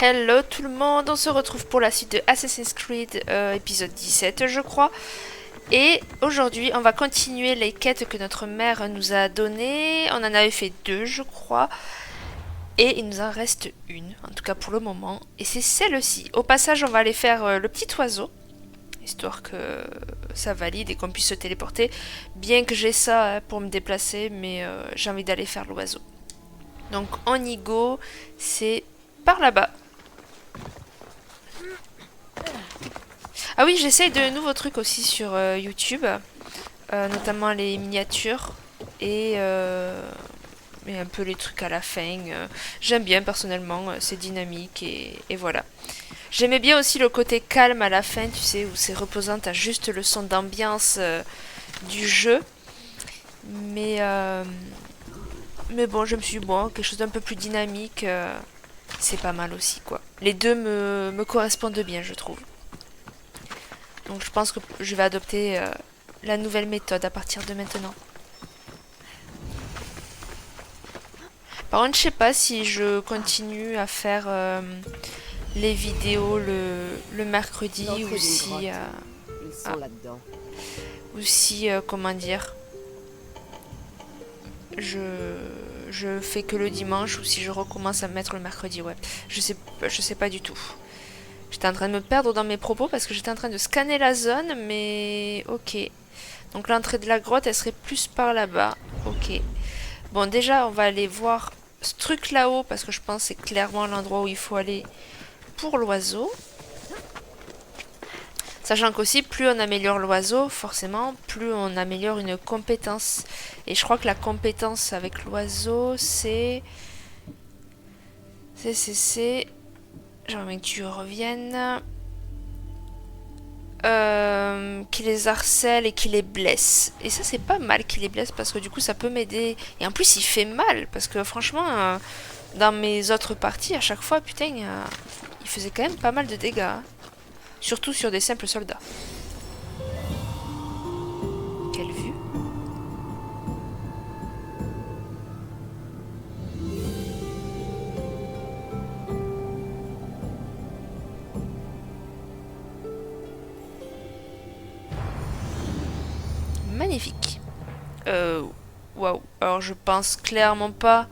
Hello tout le monde, on se retrouve pour la suite de Assassin's Creed épisode 17 je crois. Et aujourd'hui on va continuer les quêtes que notre mère nous a données. On en avait fait deux je crois. Et il nous en reste une, en tout cas pour le moment. Et c'est celle-ci. Au passage on va aller faire le petit oiseau. Histoire que ça valide et qu'on puisse se téléporter. Bien que j'ai ça pour me déplacer, mais j'ai envie d'aller faire l'oiseau. Donc on y go, c'est par là-bas. Ah oui, j'essaye de nouveaux trucs aussi sur YouTube, notamment les miniatures et un peu les trucs à la fin. J'aime bien personnellement, c'est dynamique et voilà. J'aimais bien aussi le côté calme à la fin, tu sais, où c'est reposant, t'as juste le son d'ambiance du jeu. Mais, euh, mais bon, je me suis dit, bon, quelque chose d'un peu plus dynamique, c'est pas mal aussi, quoi. Les deux me correspondent bien, je trouve. Donc je pense que je vais adopter la nouvelle méthode à partir de maintenant. Par contre, je sais pas si je continue à faire les vidéos le mercredi ou si... Ils ah, sont là-dedans. ou si, comment dire, je, je fais que le dimanche ou si je recommence à mettre le mercredi, ouais. Je sais pas du tout. J'étais en train de me perdre dans mes propos parce que j'étais en train de scanner la zone, mais ok. Donc l'entrée de la grotte, elle serait plus par là-bas. Ok. Bon, déjà, on va aller voir ce truc là-haut parce que je pense que c'est clairement l'endroit où il faut aller pour l'oiseau. Sachant qu'aussi, plus on améliore l'oiseau, forcément, plus on améliore une compétence. Et je crois que la compétence avec l'oiseau, c'est... J'aimerais que tu reviennes. Qui les harcèle et qui les blesse. Et ça, c'est pas mal qu'il les blesse parce que du coup, ça peut m'aider. Et en plus, il fait mal parce que franchement, dans mes autres parties, à chaque fois, putain, il faisait quand même pas mal de dégâts, hein. Surtout sur des simples soldats. Quelle vue! Magnifique. Waouh. Alors, je pense clairement pas.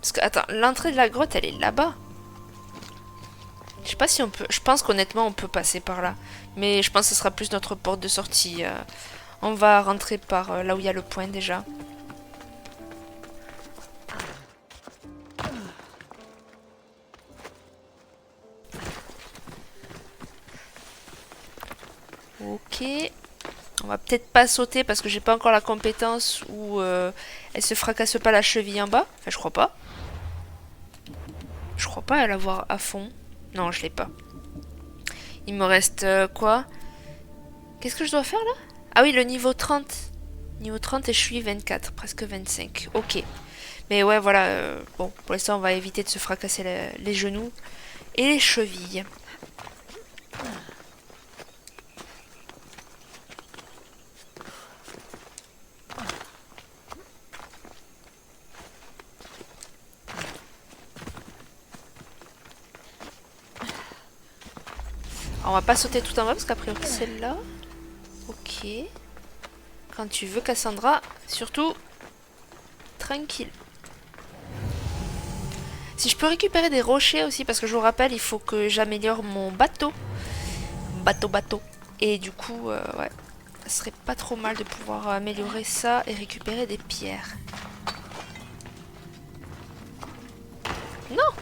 Parce que, attends, l'entrée de la grotte, elle est là-bas. Je sais pas si on peut. Je pense qu'honnêtement, on peut passer par là. Mais je pense que ce sera plus notre porte de sortie. On va rentrer par là où il y a le point déjà. Ok. On va peut-être pas sauter parce que j'ai pas encore la compétence où elle se fracasse pas la cheville en bas. Enfin, je crois pas. Je crois pas l'avoir à fond. Non, je l'ai pas. Il me reste quoi? Qu'est-ce que je dois faire là? Ah oui, le niveau 30. Niveau 30 et je suis 24, presque 25. Ok. Mais ouais, voilà. Bon, pour l'instant, on va éviter de se fracasser les genoux et les chevilles. Alors, on va pas sauter tout en bas parce qu'a priori, c'est là. Ok. Quand tu veux, Cassandra. Surtout, tranquille. Si je peux récupérer des rochers aussi, parce que je vous rappelle, il faut que j'améliore mon bateau. Bateau. Et du coup, ouais, ça serait pas trop mal de pouvoir améliorer ça et récupérer des pierres. Non!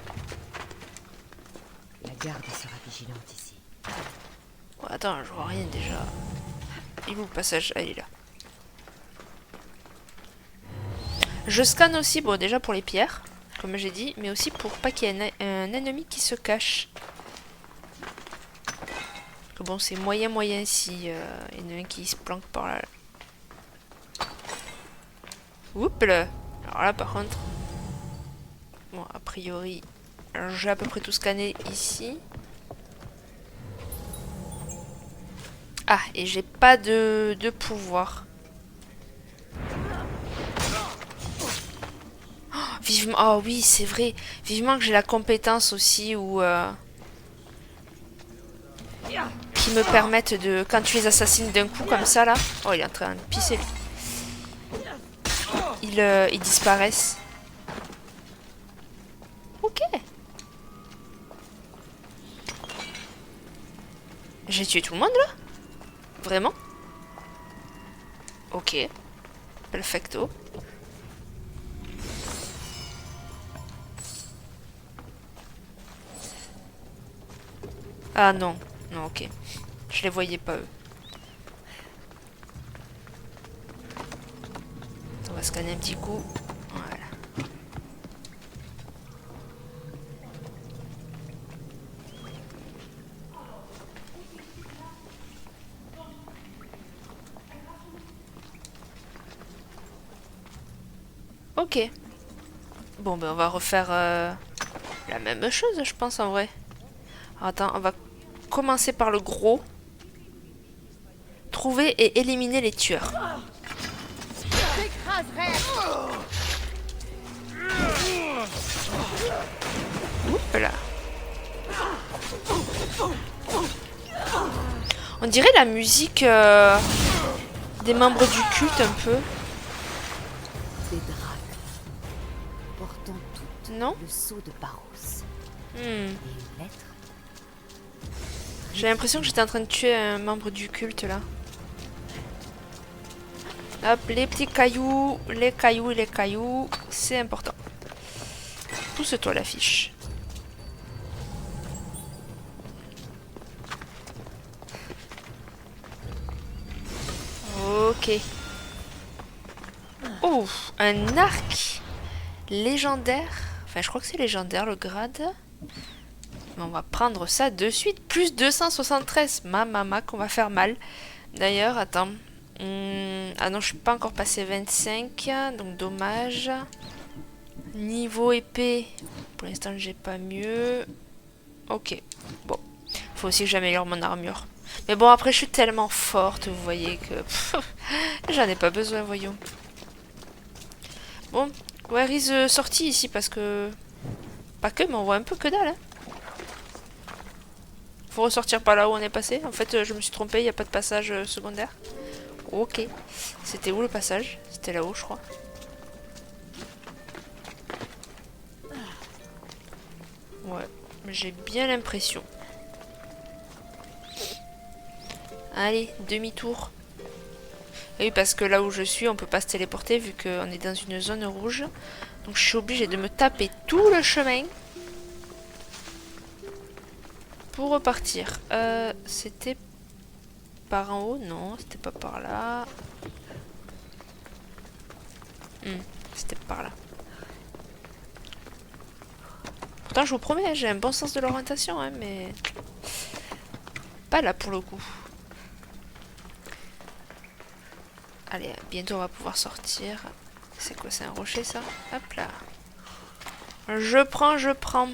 La garde sera vigilante ici. Oh, attends, je vois rien déjà. Il est où le passage? Ah, il est là. Je scanne aussi, bon, déjà pour les pierres, comme j'ai dit, mais aussi pour pas qu'il y ait un ennemi qui se cache. Que bon, c'est moyen si il y en a un qui se planque par là. Oups là. Alors là, par contre, bon, a priori, j'ai à peu près tout scanné ici. Ah, et j'ai pas de pouvoir. Vivement... Oh oui, c'est vrai. Vivement que j'ai la compétence aussi où... qui me permettent de... Quand tu les assassines d'un coup comme ça, là... Oh, il est en train de pisser, lui. Ils disparaissent. Ok. J'ai tué tout le monde, là? Vraiment? Ok. Perfecto. Ah non. Non, ok. Je les voyais pas, eux. On va scanner un petit coup. Voilà. Ok. Bon, ben on va refaire la même chose, je pense, en vrai. Alors, attends, on va commencer par le gros. Trouver et éliminer les tueurs. Voilà. On dirait la musique des membres du culte un peu. Des dragons portant toutes Non? le sceau de Paros. Hmm. Et une lettre. J'ai l'impression que j'étais en train de tuer un membre du culte là. Hop, les petits cailloux, les cailloux, c'est important. Pousse-toi la fiche. Ok. Oh, un arc légendaire. Enfin, je crois que c'est légendaire le grade. Mais on va prendre ça de suite. Plus 273. Mama, qu'on va faire mal. D'ailleurs, attends. Ah non, je suis pas encore passé 25. Donc dommage. Niveau épée. Pour l'instant, j'ai pas mieux. Ok. Bon. Faut aussi que j'améliore mon armure. Mais bon, après, je suis tellement forte, vous voyez que... J'en ai pas besoin, voyons. Bon. Where is sortie ici, parce que... Pas que, mais on voit un peu que dalle, hein. Faut ressortir par là où on est passé. En fait, je me suis trompée, il n'y a pas de passage secondaire. Ok. C'était où le passage? C'était là-haut, je crois. Ouais, j'ai bien l'impression. Allez, demi-tour. Oui, parce que là où je suis, on peut pas se téléporter vu qu'on est dans une zone rouge. Donc je suis obligée de me taper tout le chemin pour repartir. C'était par en haut? Non, c'était pas par là. C'était par là. Pourtant, je vous promets, j'ai un bon sens de l'orientation, hein, mais... Pas là, pour le coup. Allez, bientôt, on va pouvoir sortir. C'est quoi, c'est un rocher, ça? Hop là. Je prends, je prends.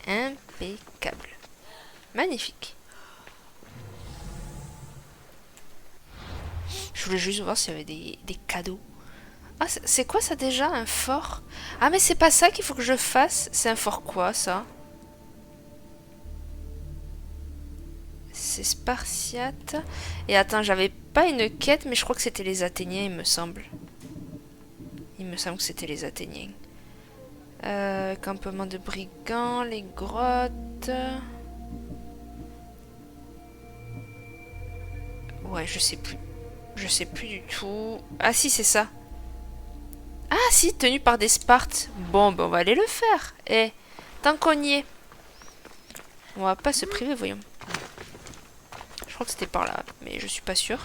Impeccable. Magnifique. Je voulais juste voir s'il y avait des cadeaux. Ah, c'est quoi ça déjà, un fort? Ah, mais c'est pas ça qu'il faut que je fasse. C'est un fort quoi, ça? C'est spartiate. Et attends, j'avais pas une quête, mais je crois que c'était les Athéniens, il me semble. Il me semble que c'était les Athéniens. Campement de brigands, les grottes... Ouais, je sais plus. Je sais plus du tout. Ah si, c'est ça. Ah si, tenu par des Spartes. Bon, ben on va aller le faire. Eh, tant qu'on y est. On va pas se priver, voyons. Je crois que c'était par là, mais je suis pas sûre.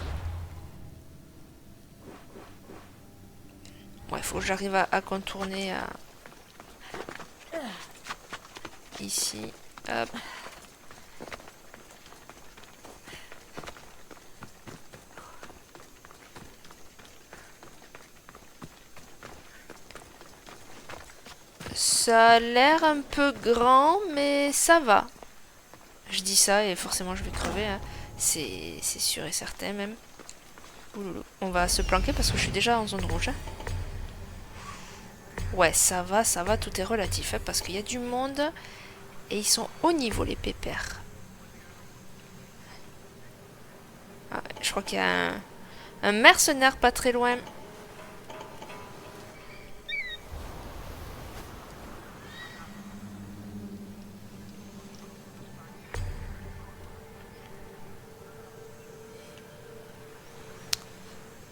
Ouais, faut que j'arrive à contourner ici. Hop. Ça a l'air un peu grand, mais ça va. Je dis ça et forcément je vais crever. Hein. C'est sûr et certain même. Ouloulou. On va se planquer parce que je suis déjà en zone rouge. Ouais, ça va, tout est relatif. Hein, parce qu'il y a du monde et ils sont au niveau les pépères. Ah, je crois qu'il y a un mercenaire pas très loin.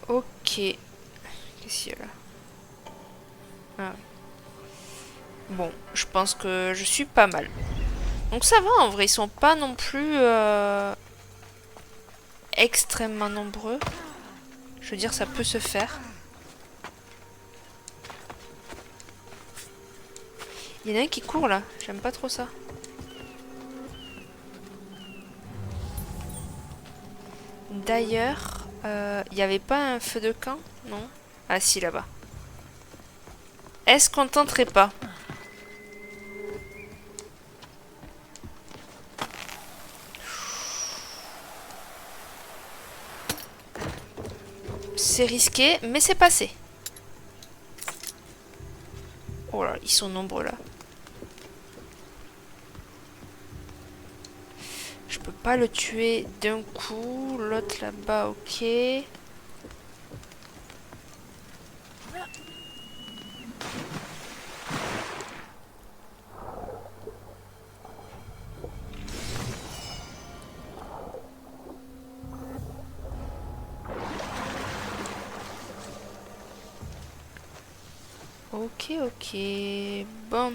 Ok. Qu'est-ce qu'il y a là? Ah. Bon, je pense que je suis pas mal. Donc ça va en vrai, ils sont pas non plus extrêmement nombreux. Je veux dire, ça peut se faire. Il y en a un qui court là, j'aime pas trop ça. D'ailleurs, il n'y avait pas un feu de camp? Non? Ah si, là-bas. Est-ce qu'on tenterait pas? C'est risqué, mais c'est passé. Oh là, ils sont nombreux là. Je peux pas le tuer d'un coup. L'autre là-bas, ok. Ok, ok. Bon.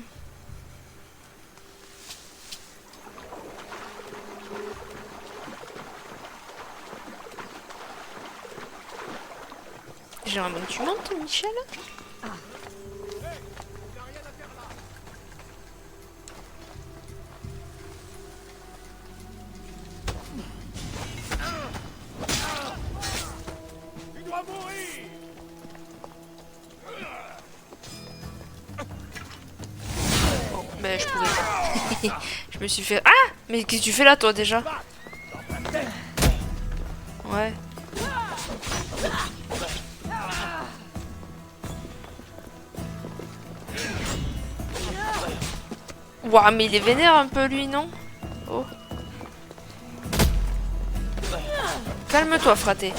J'aimerais bien que tu montes, Michel. Tu dois mourir. Bon, ben je pouvais pas. Je me suis fait... Ah! Mais qu'est-ce que tu fais là, toi, déjà? Ouais. Ouah, mais il est vénère un peu, lui, non? Oh. Calme-toi, fraté.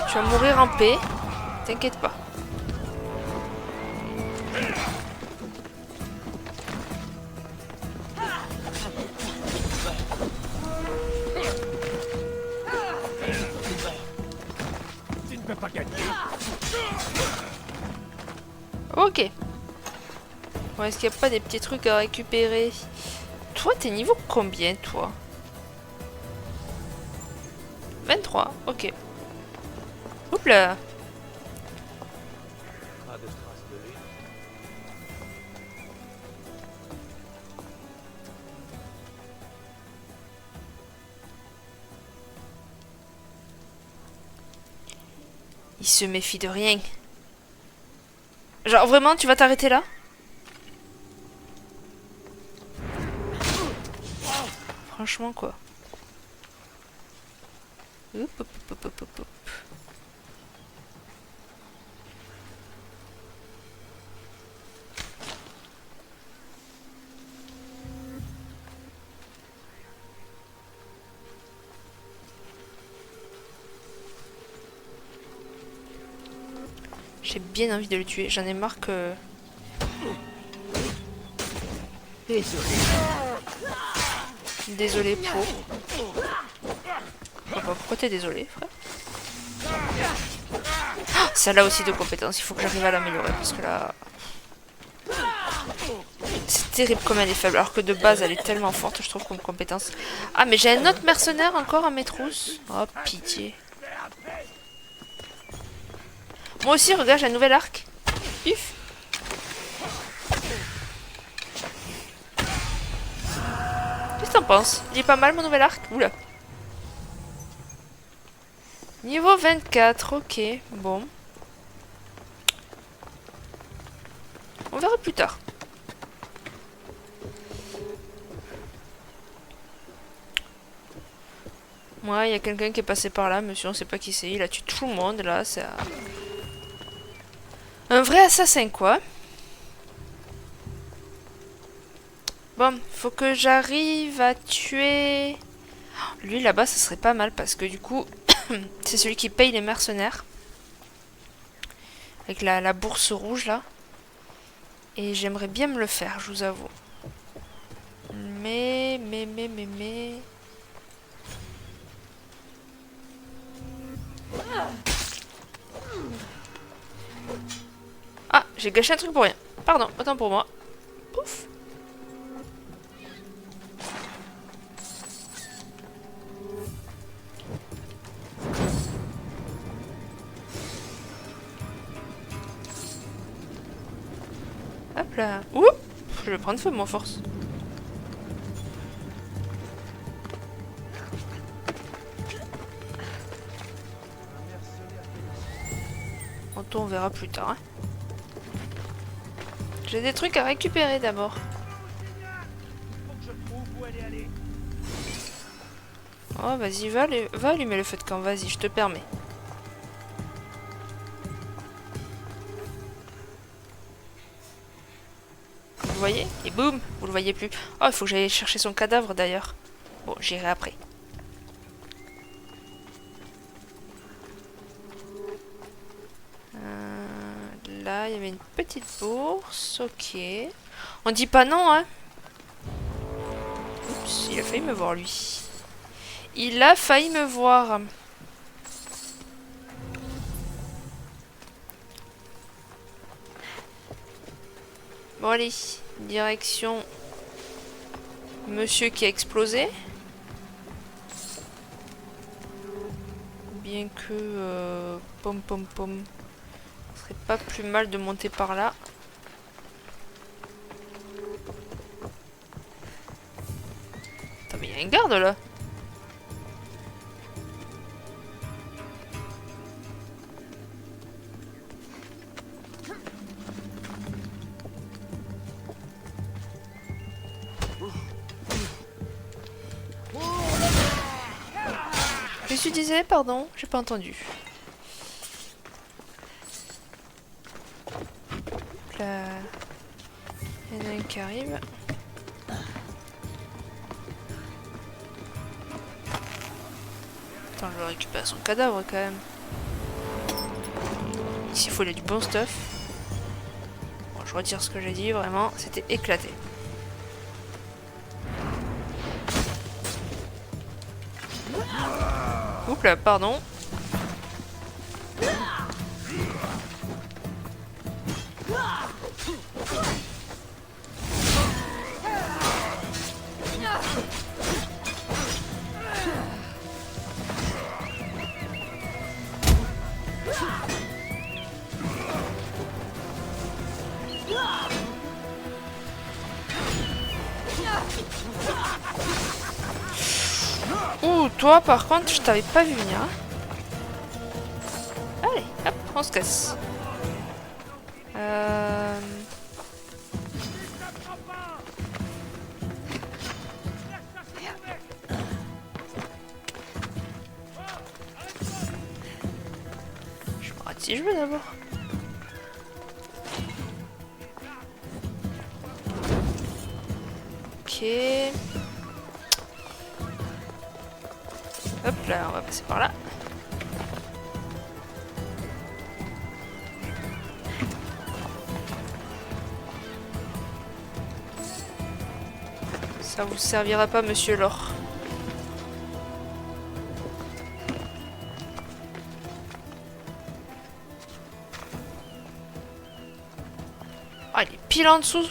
Tu vas mourir en paix. T'inquiète pas. Tu ne peux pas gagner. Ok. Bon, est-ce qu'il n'y a pas des petits trucs à récupérer? Toi, t'es niveau combien, toi? 23, ok. Oups là. Il se méfie de rien. Genre, vraiment, tu vas t'arrêter là? Franchement, quoi. Hop, hop, hop, hop, hop, hop. J'ai bien envie de le tuer. J'en ai marre que... Désolé, pro. Pourquoi t'es désolé, frère? Ah, ça là aussi de compétences. Il faut que j'arrive à l'améliorer parce que là... C'est terrible comme elle est faible. Alors que de base, elle est tellement forte, je trouve, comme compétence. Ah, mais j'ai un autre mercenaire encore à mes trousses. Oh, pitié. Moi aussi, regarde, j'ai un nouvel arc. Uf. Qu'est-ce que t'en penses? Il est pas mal, mon nouvel arc? Oula. Niveau 24, ok. Bon. On verra plus tard. Ouais, il y a quelqu'un qui est passé par là, monsieur, on sait pas qui c'est. Il a tué tout le monde, là. C'est un vrai assassin, quoi. Bon, faut que j'arrive à tuer... Lui, là-bas, ça serait pas mal, parce que du coup, c'est celui qui paye les mercenaires. Avec la bourse rouge, là. Et j'aimerais bien me le faire, je vous avoue. Mais... Ah, j'ai gâché un truc pour rien. Pardon, autant pour moi. Pouf. Hop là. Oups. Je vais prendre feu, moi, force. On verra plus tard. Hein. J'ai des trucs à récupérer d'abord. Oh, vas-y, va allumer le feu de camp. Vas-y, je te permets. Vous le voyez? Et boum, vous le voyez plus. Oh, il faut que j'aille chercher son cadavre d'ailleurs. Bon, j'irai après. Là, il y avait une petite bourse. Ok. On dit pas non, hein? Oups, il a failli me voir, lui. Il a failli me voir. Bon, allez. Direction... Monsieur qui a explosé. Bien que... Pom pom pom. Ce serait pas plus mal de monter par là. Attends, mais il y a un garde là. Qu'est-ce que tu disais, pardon? J'ai pas entendu. Là... Il y en a un qui arrive. Attends, je vais récupérer son cadavre quand même. Ici, il faut aller du bon stuff. Bon, je retire ce que j'ai dit, vraiment, c'était éclaté. Oups là, pardon. Ouh, toi par contre, je t'avais pas vu venir. Allez, hop, on se casse. Je me rate si je veux d'abord. Ok. Hop là, on va passer par là. Ça vous servira pas, monsieur Laure. Ah, il est pile en dessous.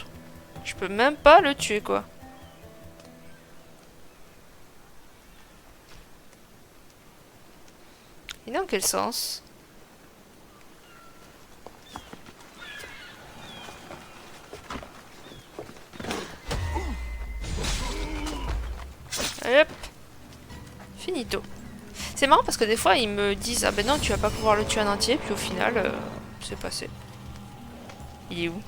Je peux même pas le tuer, quoi. Et dans quel sens? Hop. Finito. C'est marrant parce que des fois ils me disent ah ben non tu vas pas pouvoir le tuer en entier puis au final c'est passé. Il est où?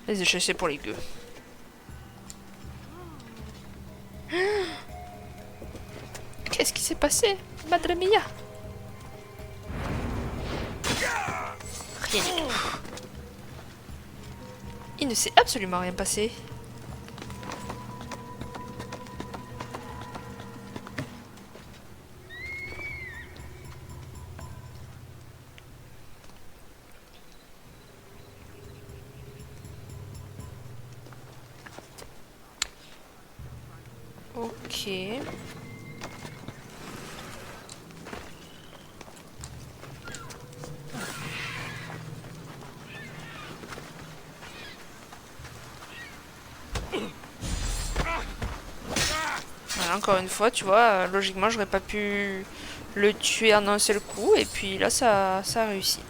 Les échelles, c'est pour les gueux. Qu'est-ce qui s'est passé, Madre Mia? Rien du tout. Il ne s'est absolument rien passé. Ok. Voilà, encore une fois, tu vois, logiquement, j'aurais pas pu le tuer en un seul coup, et puis là, ça a réussi.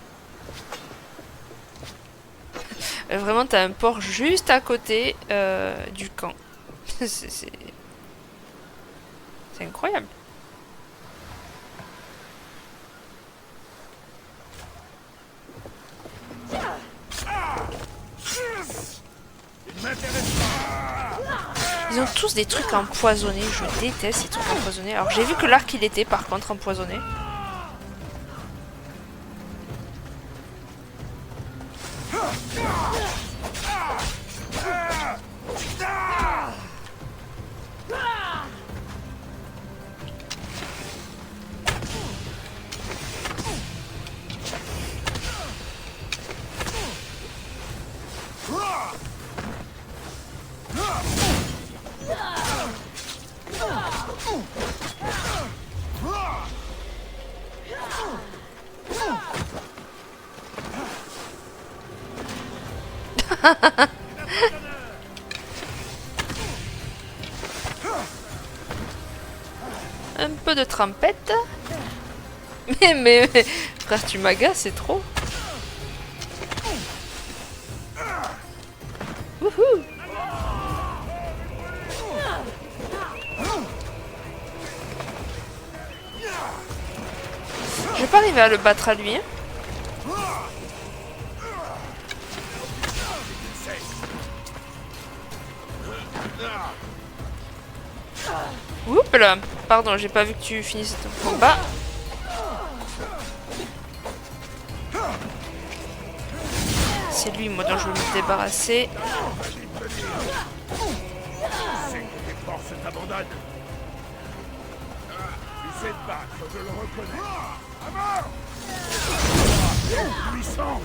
Vraiment, t'as un port juste à côté du camp. C'est incroyable. Ils ont tous des trucs empoisonnés. Je déteste ces trucs empoisonnés. Alors j'ai vu que l'arc il était par contre empoisonné. Un peu de trempette. Mais frère, tu m'agaces, c'est trop. Wouhou. Je vais pas arriver à le battre à lui. Hein. Oups là. Pardon, j'ai pas vu que tu finissais ton combat. C'est lui, moi, dont je veux me débarrasser. Les forces t'abandonnent. Tu sais te battre, je le reconnais. À mort! Puissance!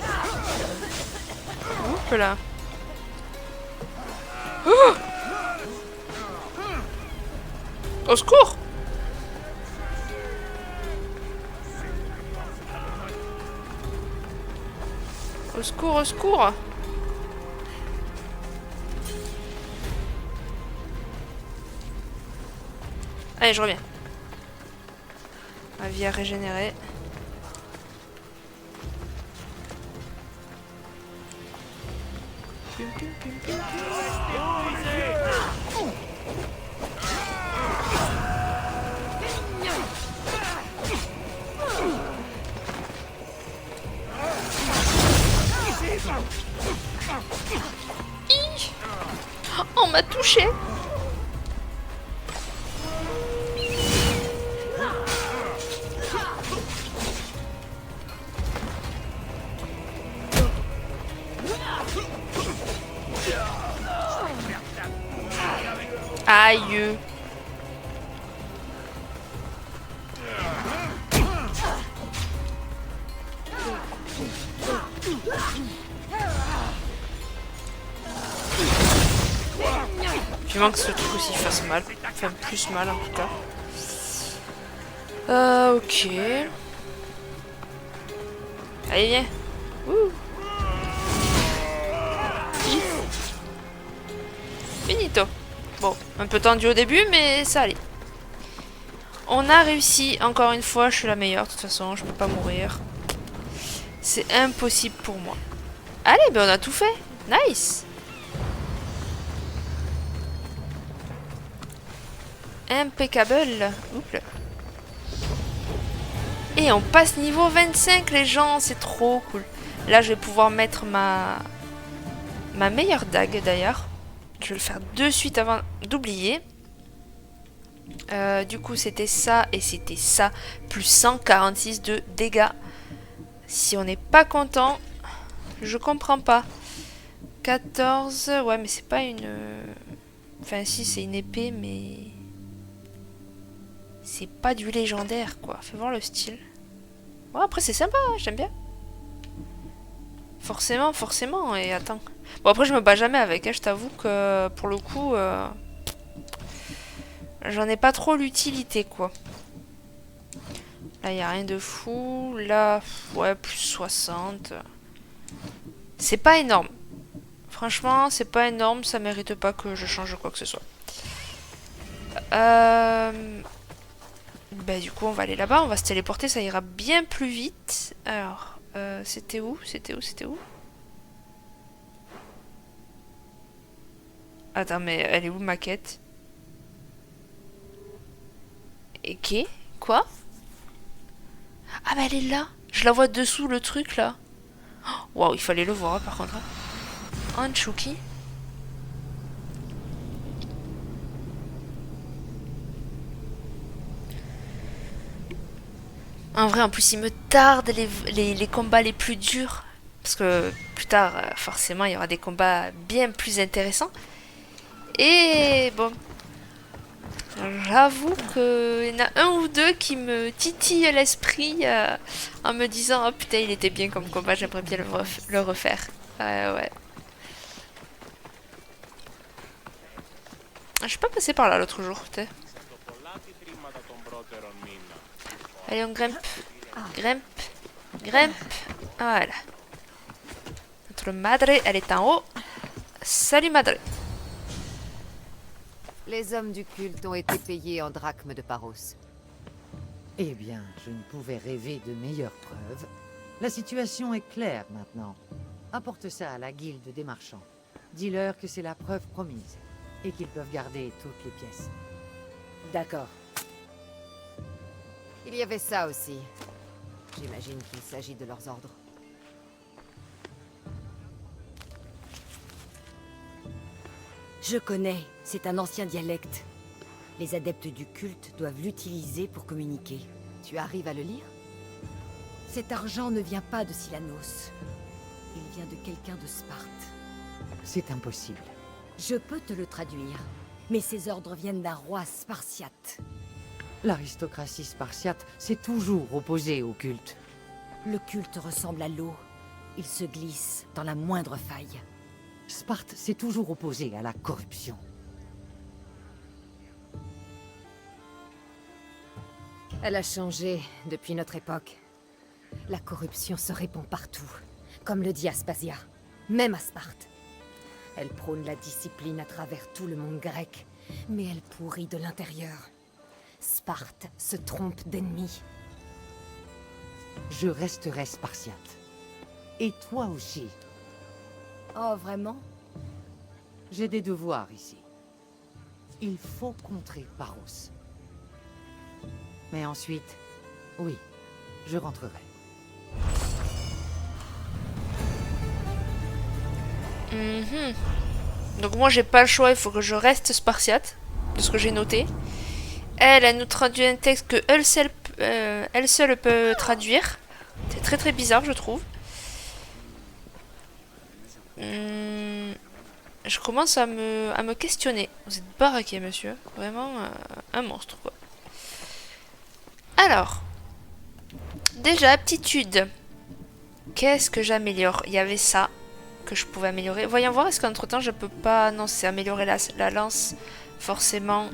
Oups là. Oh! Au secours! Au secours, au secours! Allez, je reviens. Ma vie a régénéré. Pum, pum, pum, pum, pum. On m'a touché. Aïe. Vivement que ce truc aussi fasse mal. Enfin, plus mal en tout cas. Ok. Allez, viens. Ouh. Finito. Bon, un peu tendu au début, mais ça allait. On a réussi. Encore une fois, je suis la meilleure. De toute façon, je peux pas mourir. C'est impossible pour moi. Allez, ben on a tout fait. Nice. Impeccable. Oups là. Et on passe niveau 25 les gens, c'est trop cool. Là je vais pouvoir mettre Ma meilleure dague d'ailleurs. Je vais le faire de suite avant d'oublier. Du coup c'était ça et c'était ça. Plus 146 de dégâts. Si on n'est pas content, je comprends pas. 14, ouais mais c'est pas une... Enfin si c'est une épée mais... C'est pas du légendaire quoi. Fais voir le style. Bon après c'est sympa, hein, j'aime bien. Forcément, forcément, et attends. Bon après je me bats jamais avec, hein, je t'avoue que pour le coup... J'en ai pas trop l'utilité quoi. Là y a rien de fou. Là, ouais, plus 60. C'est pas énorme. Franchement, c'est pas énorme, ça mérite pas que je change quoi que ce soit. Bah du coup on va aller là-bas, on va se téléporter, ça ira bien plus vite. Alors, c'était où? C'était où? C'était où? Attends, mais elle est où ma quête? Et qui? Quoi? Ah bah elle est là. Je la vois dessous le truc là. Waouh, il fallait le voir hein, par contre. Anchuki. En vrai, en plus, il me tarde les combats les plus durs. Parce que plus tard, forcément, il y aura des combats bien plus intéressants. Et bon, j'avoue qu'il y en a un ou deux qui me titillent l'esprit en me disant oh putain, il était bien comme combat, j'aimerais bien le refaire. Ouais. Je suis pas passé par là l'autre jour, peut-être. Allez, on grimpe. Grimpe. Voilà. Notre madre, elle est en haut. Salut, madre. Les hommes du culte ont été payés en drachmes de Paros. Eh bien, je ne pouvais rêver de meilleures preuves. La situation est claire maintenant. Apporte ça à la guilde des marchands. Dis-leur que c'est la preuve promise et qu'ils peuvent garder toutes les pièces. D'accord. Il y avait ça aussi. J'imagine qu'il s'agit de leurs ordres. Je connais, c'est un ancien dialecte. Les adeptes du culte doivent l'utiliser pour communiquer. Tu arrives à le lire? Cet argent ne vient pas de Silanos. Il vient de quelqu'un de Sparte. C'est impossible. Je peux te le traduire, mais ces ordres viennent d'un roi spartiate. L'aristocratie spartiate s'est toujours opposée au culte. Le culte ressemble à l'eau. Il se glisse dans la moindre faille. Sparte s'est toujours opposée à la corruption. Elle a changé depuis notre époque. La corruption se répand partout, comme le dit Aspasia, même à Sparte. Elle prône la discipline à travers tout le monde grec, mais elle pourrit de l'intérieur. Sparte se trompe d'ennemis. Je resterai spartiate. Et toi aussi. Oh, vraiment? J'ai des devoirs ici. Il faut contrer Paros. Mais ensuite, oui, je rentrerai. Donc moi j'ai pas le choix, il faut que je reste spartiate, de ce que j'ai noté. Elle nous traduit un texte que elle seule peut traduire. C'est très très bizarre je trouve. Je commence à me questionner. Vous êtes baraqué monsieur, vraiment un monstre quoi. Alors, déjà aptitude. Qu'est-ce que j'améliore? Il y avait ça que je pouvais améliorer. Voyons voir, est-ce qu'entre temps je peux pas... Non, c'est améliorer la lance, forcément.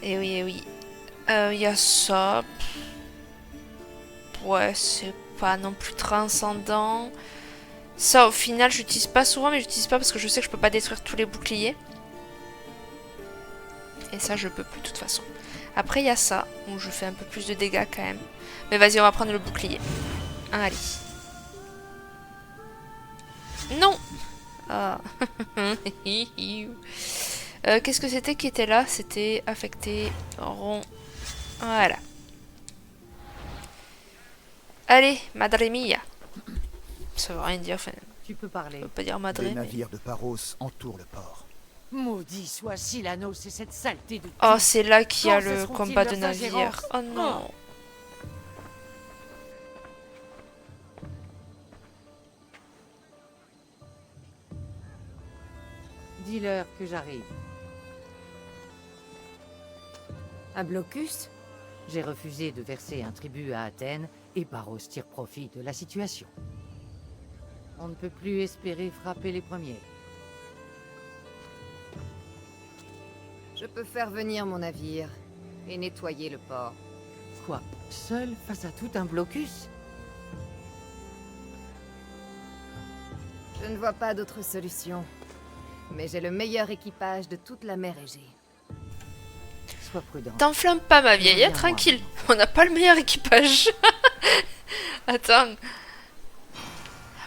Et oui, et oui. Il y a ça. Ouais, c'est pas non plus transcendant. Ça, au final, j'utilise pas souvent, mais j'utilise pas parce que je sais que je peux pas détruire tous les boucliers. Et ça, je peux plus de toute façon. Après, il y a ça, où je fais un peu plus de dégâts quand même. Mais vas-y, on va prendre le bouclier. Allez. Non. Ah. Qu'est-ce que c'était qui était là? C'était affecté, rond. Voilà. Allez, madre mia. Ça veut rien dire. Enfin... Tu peux parler. Je peux pas dire Les madré, mais... navires de Paros entourent le port. Maudit soit Silanos et cette saleté de... Oh, c'est là qu'il y a Quand le cesseront-ils combat de leurs navires. ingérences? Oh non. Dis-leur que j'arrive. Un blocus? J'ai refusé de verser un tribut à Athènes et Paros tire profit de la situation. On ne peut plus espérer frapper les premiers. Je peux faire venir mon navire et nettoyer le port. Quoi? Seul face à tout un blocus? Je ne vois pas d'autre solution. Mais j'ai le meilleur équipage de toute la mer Égée. Sois prudent. T'enflamme pas ma vieille, hein, Reviens-moi. tranquille. On n'a pas le meilleur équipage. Attends.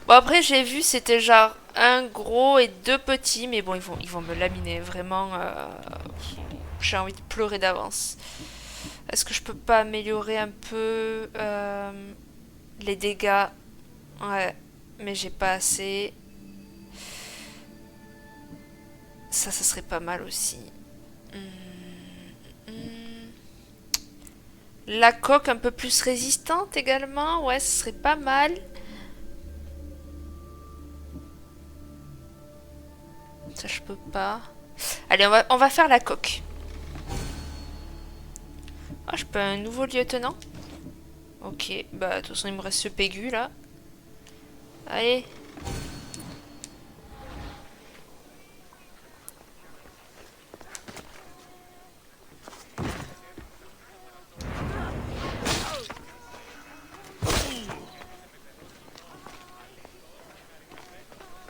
Bon après j'ai vu c'était genre un gros et deux petits, mais bon ils vont me laminer vraiment. J'ai envie de pleurer d'avance. Est-ce que je peux pas améliorer un peu les dégâts? Ouais, mais j'ai pas assez. Ça serait pas mal aussi. La coque un peu plus résistante également. Ouais, ce serait pas mal. Ça, je peux pas. Allez, on va faire la coque. Ah, je peux un nouveau lieutenant. Ok, bah de toute façon, il me reste ce Pégu là. Allez.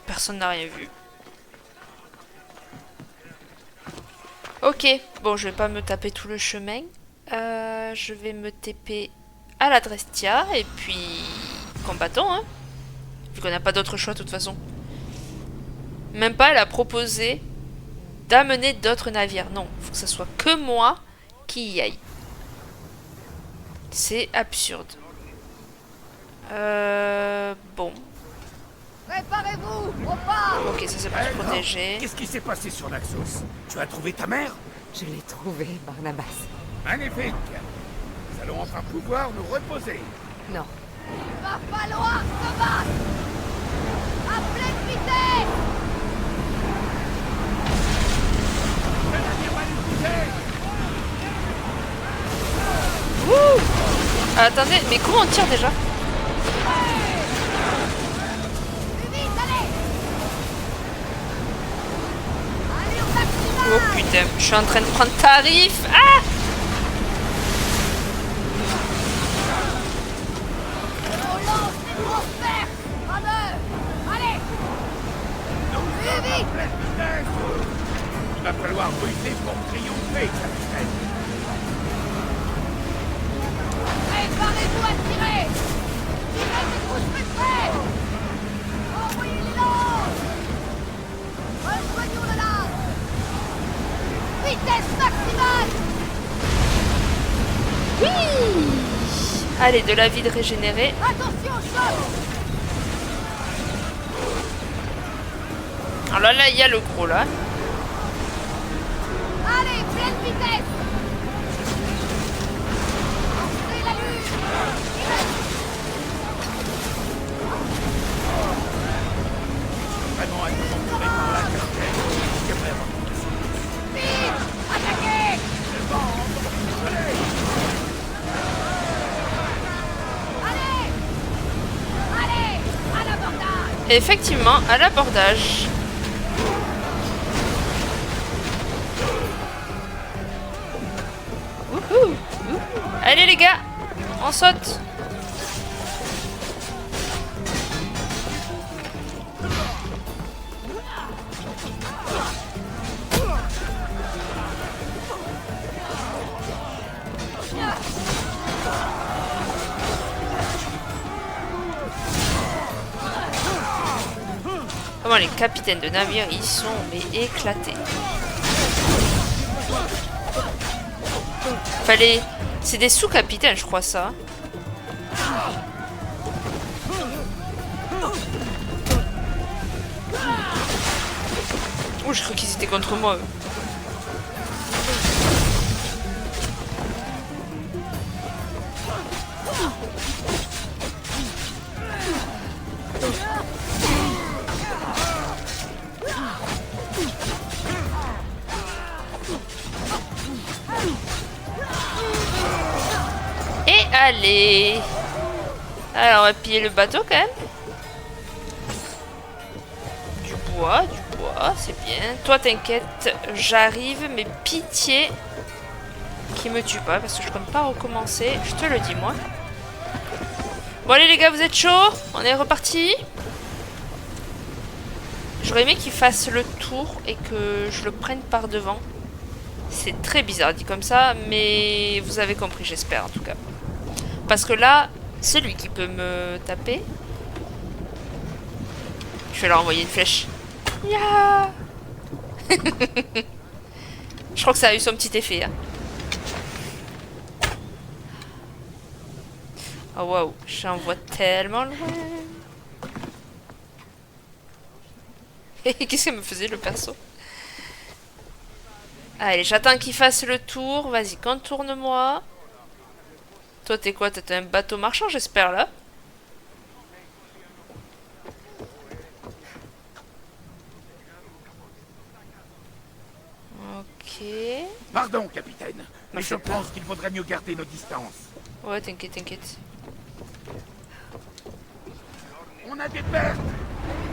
Personne n'a rien vu. Ok, bon, je vais pas me taper tout le chemin. Je vais me TP à la Drestia et puis combattons, hein. Vu qu'on n'a pas d'autre choix de toute façon. Même pas, elle a proposé d'amener d'autres navires. Non, faut que ça soit que moi qui y aille. C'est absurde. Bon. Préparez-vous, au pas! Ok, ça c'est pour se non. protéger. Qu'est-ce qui s'est passé sur Naxos? Tu as trouvé ta mère? Je l'ai trouvé, Barnabas. Magnifique. Nous allons enfin pouvoir nous reposer. Non. Va falloir se battre à pleine vitesse. Le navire va nous quitter. Ouh! Attendez, mais comment on tire déjà? Plus vite, allez. Allure maximale. Oh putain, je suis en train de prendre tarif. Ah! On lance les transferts. À deux. Allez. Nous sommes à pleine vitesse. Il va falloir ruser pour triompher, capitaine. Préparez-vous à tirer. Tirez des coups de prêts. Envoyez les lances. Rejoignons le large. Vitesse maximale. Oui! Allez, de la vide régénérée. Attention au choc. Alors là, il y a le gros là. Allez, pleine vitesse. Lancez la lune. Vraiment à comment tirer par la capitaine. C'est vraiment. Vite. Attaquez. Le vent. Allez. Allez. Allez. À l'abordage. Effectivement, à l'abordage. Wouhou! Allez les gars, on saute. Comment les capitaines de navires, ils sont mais éclatés. Fallait... C'est des sous-capitaines, je crois, ça. Oh, je crois qu'ils étaient contre moi. Eux. Et allez. Alors, on va piller le bateau quand même. Du bois, c'est bien. Toi, t'inquiète, j'arrive, mais pitié qui me tue pas, parce que je compte pas recommencer, je te le dis moi. Bon allez les gars, vous êtes chauds? On est reparti. J'aurais aimé qu'il fasse le tour et que je le prenne par devant. C'est très bizarre dit comme ça, mais vous avez compris, j'espère en tout cas. Parce que là, c'est lui qui peut me taper. Je vais leur envoyer une flèche. Yeah. Je crois que ça a eu son petit effet. Hein. Oh waouh, j'en vois tellement loin. Qu'est-ce que me faisait le perso? Allez, j'attends qu'il fasse le tour. Vas-y, contourne-moi. Toi, t'es quoi? T'es un bateau marchand, j'espère, là? Ok. Pardon, capitaine, mais je pense qu'il faudrait mieux garder nos distances. Ouais, t'inquiète, t'inquiète. On a des pertes.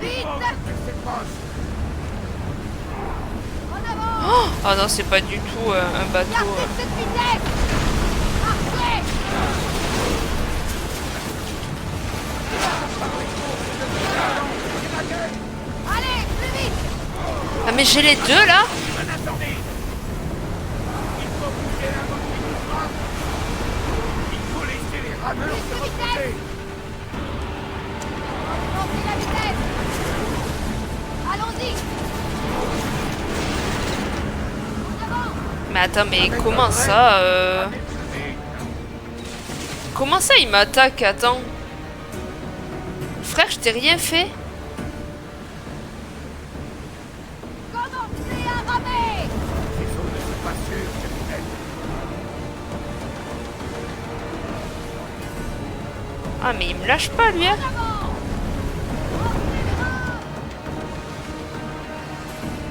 Vite! Oh, c'est proche. En avant! Oh non, c'est pas du tout un bateau. Gardez cette vitesse! Marchez! Allez, plus vite! Ah mais j'ai les deux là? Attendez. Il faut bouger avant qu'il nous frappe. Il faut laisser les rameurs se reposer. Augmentez la vitesse! Allons-y! En avant! Mais attends, mais comment ça Comment ça il m'attaque? Attends. Frère, je t'ai rien fait. Commencez à ramer! Les eaux ne sont pas sûres, capitaine. Ah mais il me lâche pas lui hein. En avant! Portez les rames!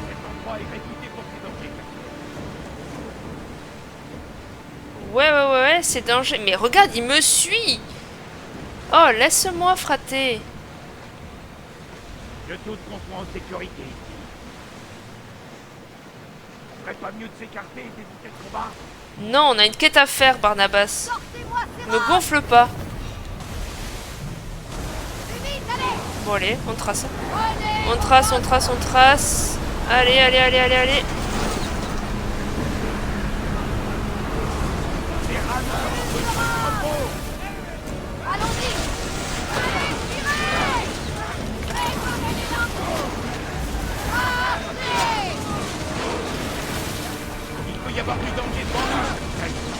Cet endroit est réputé pour ses dangers. Ouais, c'est dangereux. Mais regarde, il me suit. Oh, laisse-moi frater. Je doute qu'on soit en sécurité. On ferait pas mieux de s'écarter et d'éviter le combat? Non, on a une quête à faire, Barnabas. Sortez-moi ces Me rames! gonfle pas. Plus vite, allez! Bon allez, on trace. Prenez! On trace. Allez. Les rameurs ont besoin de repos. Allons-y! Allez, tirez! Préparez les lancers! Marchez! Il peut y avoir du danger devant nous, capitaine.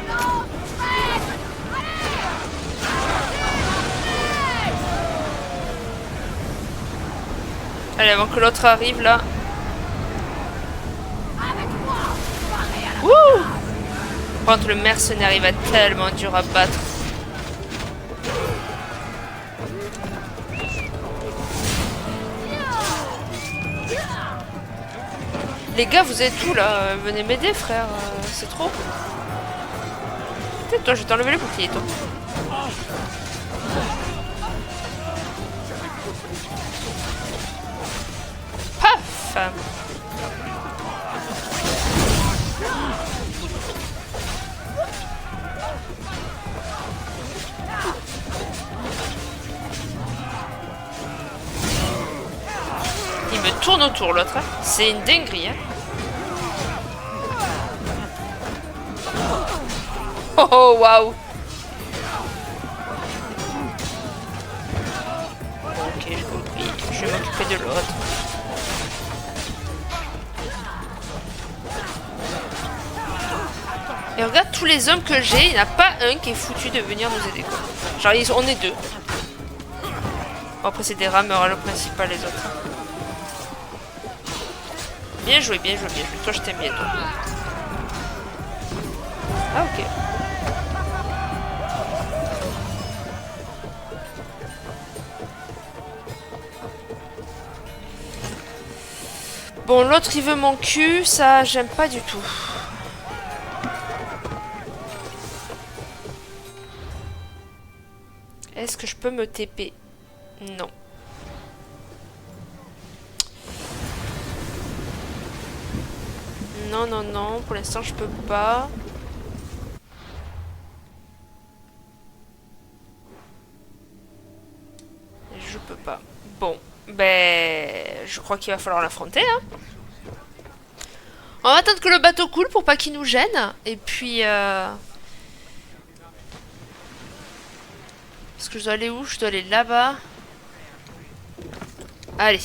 Lance prête! Allez! Allez, avant que l'autre arrive là. Avec moi! Parez à la Wouh! Par contre, le mercenaire, il va être tellement dur à battre. Les gars, vous êtes où là? Venez m'aider, frère. C'est trop. Toi, je vais t'enlever le bouclier, toi. Paf! Il me tourne autour l'autre. Hein. C'est une dinguerie. Hein. Oh waouh! Ok, j'ai compris. Je vais m'occuper de l'autre. Et regarde tous les hommes que j'ai, il n'y en a pas un qui est foutu de venir nous aider. Quoi. Genre on est deux. Bon, après c'est des rameurs, hein, le principal les autres. Bien joué, bien joué, bien joué. Toi je t'aime bien toi. Ah ok. Bon, l'autre il veut mon cul, ça j'aime pas du tout. Est-ce que je peux me TP? Non. Non, non, non, pour l'instant je peux pas. Je peux pas. Bon, ben, je crois qu'il va falloir l'affronter, hein. On va attendre que le bateau coule pour pas qu'il nous gêne. Et puis, Est-ce que je dois aller où? Je dois aller là-bas. Allez.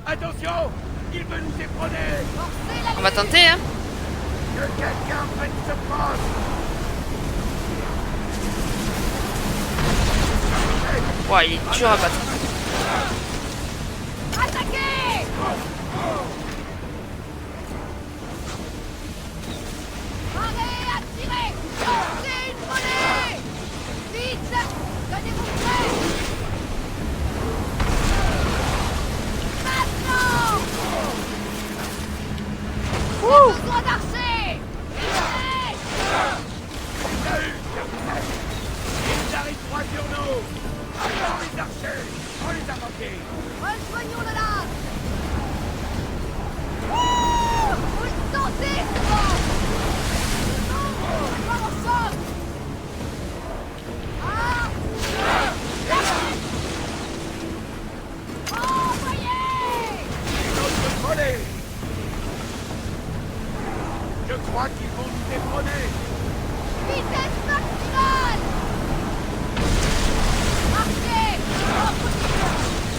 Attention! Il veut nous éperonner! On va tenter, hein. Que quelqu'un prenne ce poste! Ouais, il est dur à battre. Attaquez! Parez à tirer! Lancez une volée! Vite! Tenez-vous prêts! Maintenant! Besoin d'archers! Tirez! Ils arrivent droit sur nous! Alors les archers! On les a manqués! Rejoignons le lac! Vous le sentez, c'est bon! Pas en choc! Ah! Envoyez! Notre volée! Je crois qu'ils vont nous éperonner! Vitesse maximale! Marchez!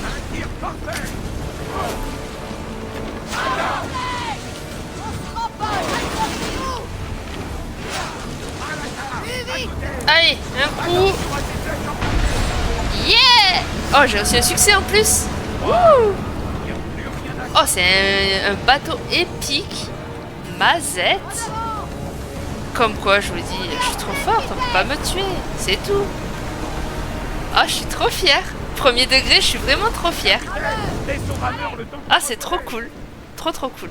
Un tir parfait! Attendez! On se rempoche! Accrochez-vous! Plus vite! Allez, un coup. Yeah! Oh, j'ai aussi un succès en plus. Wouh! Oh, c'est un bateau épique. Mazette. Comme quoi, je vous dis, je suis trop forte, on peut pas me tuer. C'est tout. Ah, je suis trop fière. Premier degré, je suis vraiment trop fière. Ah, c'est trop cool. Trop trop cool.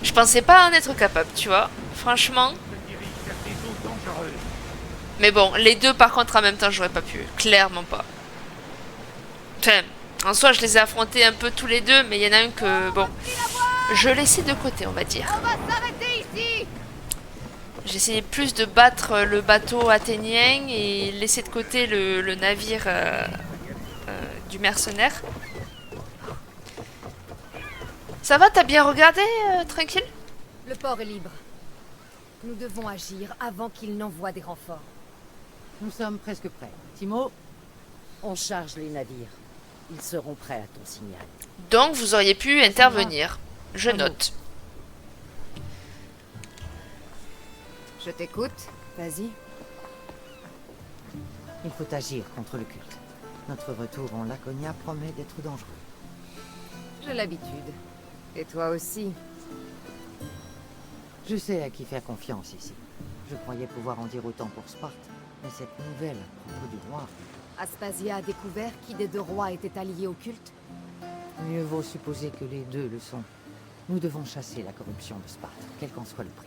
Je pensais pas en être capable, tu vois. Franchement. Mais bon, les deux par contre en même temps, j'aurais pas pu. Clairement pas. Enfin, en soi, je les ai affrontés un peu tous les deux, mais il y en a un que, bon, je laissais de côté, on va dire. On va s'arrêter ici! J'essayais plus de battre le bateau athénien et laisser de côté le navire du mercenaire. Ça va, t'as bien regardé, tranquille? Le port est libre. Nous devons agir avant qu'il n'envoie des renforts. Nous sommes presque prêts. Timo, On charge les navires. Ils seront prêts à ton signal. Donc, vous auriez pu intervenir. Je note. Je t'écoute. Vas-y. il faut agir contre le culte. Notre retour en Laconia promet d'être dangereux. J'ai l'habitude. Et toi aussi. Je sais à qui faire confiance ici. Je croyais pouvoir en dire autant pour Sparte, mais cette nouvelle à propos du roi... Aspasia a découvert qui des deux rois était allié au culte. Mieux vaut supposer que les deux le sont. Nous devons chasser la corruption de Sparte, quel qu'en soit le prix.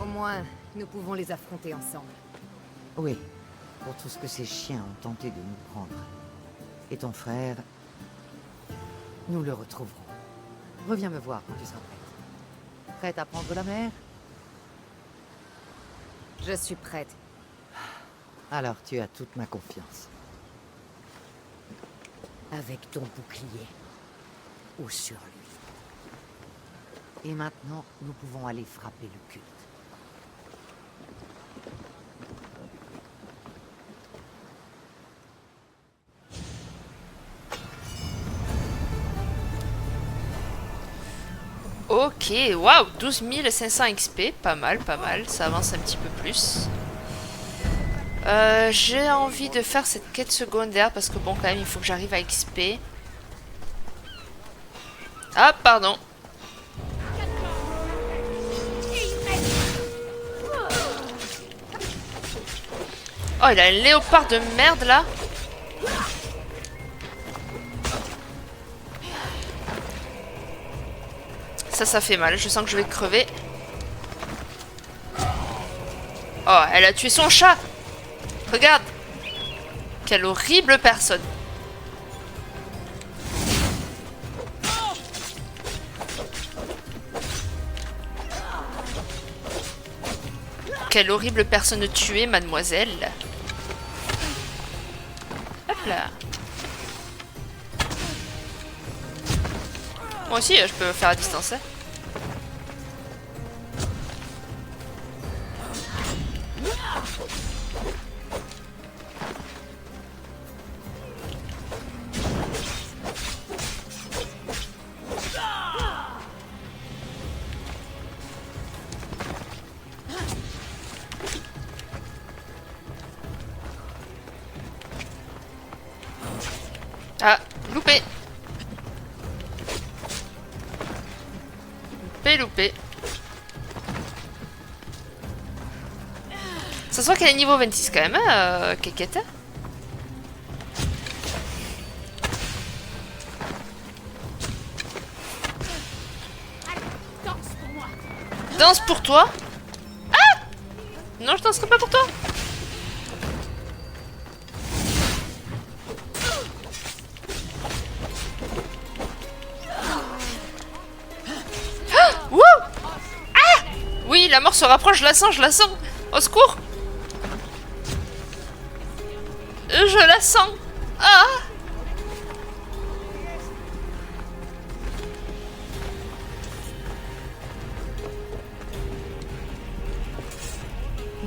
Au moins, nous pouvons les affronter ensemble. Oui, pour tout ce que ces chiens ont tenté de nous prendre. Et ton frère... Nous le retrouverons. Reviens me voir quand tu seras prête. Prête à prendre la mer? Je suis prête. Alors tu as toute ma confiance. Avec ton bouclier. Ou sur lui. Et maintenant, nous pouvons aller frapper le culte. Ok, waouh, 12 500 XP, pas mal, ça avance un petit peu plus. J'ai envie de faire cette quête secondaire parce que bon, quand même, il faut que j'arrive à XP. Ah, pardon. Oh, il a un léopard de merde là. Ça fait mal. Je sens que je vais crever. Oh, elle a tué son chat. Regarde. Quelle horrible personne. Quelle horrible personne tuée, mademoiselle. Hop là. Moi aussi, je peux faire à distance. Hein. Ah, loupé. Loupé. Ça se voit qu'elle est niveau 26 quand même, hein, Kekette. Danse pour toi. Ah! Non, je danserai pas pour toi. Oui, la mort se rapproche, je la sens, Au secours. Je la sens. Ah.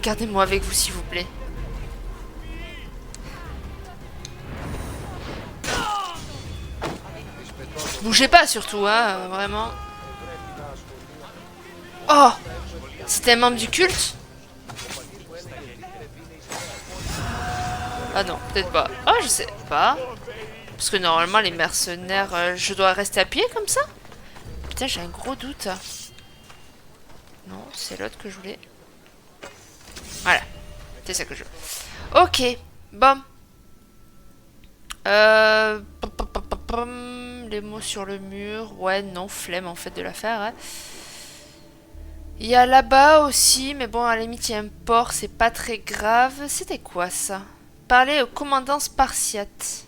Gardez-moi avec vous, s'il vous plaît. Bougez pas, surtout, hein, vraiment. Oh! C'était un membre du culte? Ah non, peut-être pas. Ah, je sais pas. Parce que normalement, les mercenaires, je dois rester appuyé comme ça? Putain, j'ai un gros doute. Non, c'est l'autre que je voulais. Voilà. C'est ça que je veux. Ok. Bon. Les mots sur le mur. Ouais, non, flemme en fait de la faire. Hein. Il y a là-bas aussi, mais bon, à la limite, il y a un port, c'est pas très grave. C'était quoi ça? Parler au commandant spartiate.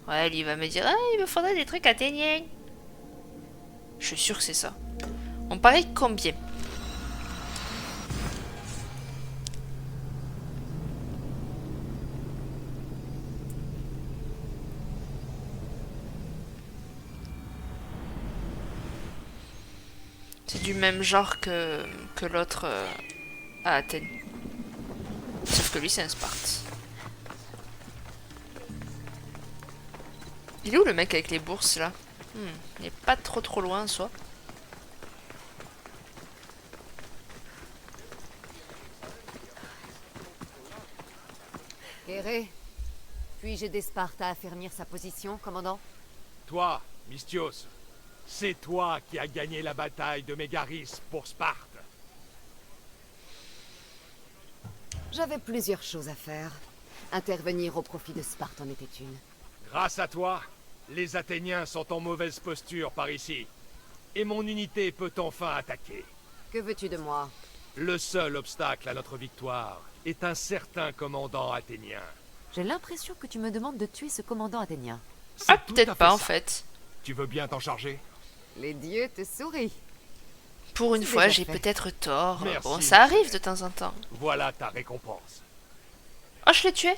Ouais, lui, il va me dire, ah, il me faudrait des trucs athéniens. Je suis sûr que c'est ça. On parie combien? C'est du même genre que l'autre à Athènes. Sauf que lui, c'est un Sparte. Il est où le mec avec les bourses là? Il est pas trop loin, soit. Kéré, puis-je aider Sparte à affermir sa position, commandant? Toi, Mystios, c'est toi qui as gagné la bataille de Mégaris pour Sparte. J'avais plusieurs choses à faire. Intervenir au profit de Sparte en était une. Grâce à toi, les Athéniens sont en mauvaise posture par ici. Et mon unité peut enfin attaquer. Que veux-tu de moi? Le seul obstacle à notre victoire est un certain commandant athénien. J'ai l'impression que tu me demandes de tuer ce commandant athénien. C'est Ah, tout à peut-être fait pas en ça. fait. Tu veux bien t'en charger? Les dieux te sourient. Pour une C'est fois, déjà j'ai fait. peut-être tort. Merci, Bon, ça merci. arrive de temps en temps. Voilà ta récompense. Oh, je l'ai tué.